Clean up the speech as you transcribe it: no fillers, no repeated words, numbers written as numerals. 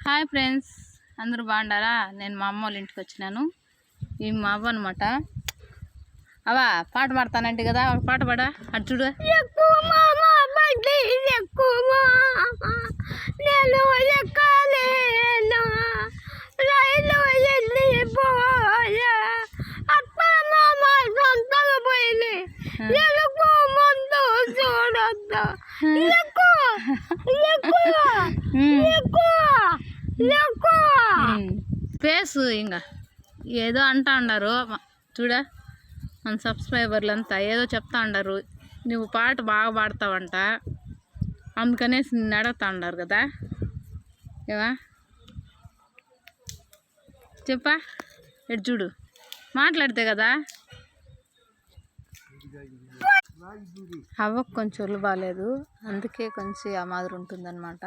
Hi friends, అందరూ బాగుండారా? నేను మా అమ్మ వాళ్ళ ఇంటికి వచ్చినాను. ఈ మా అవ్వ అనమాట. అవా పాట పాడతానంటే కదా, ఒక పాట పాడా అటు చూడు. ఫేస్ ఇంకా ఏదో అంటా ఉన్నారు చూడ, మన సబ్స్క్రైబర్లు అంతా ఏదో చెప్తా ఉన్నారు, నువ్వు పాట బాగా పాడతావంట, అందుకనేసి నిన్ను అడుగుతా ఉన్నారు కదా. ఏవా చెప్పా, ఎటు చూడు, మాట్లాడితే కదా. అవ్వకు కొంచెం ఒళ్ళు బాగాలేదు, అందుకే కొంచెం ఆ మాదిరి ఉంటుందన్నమాట.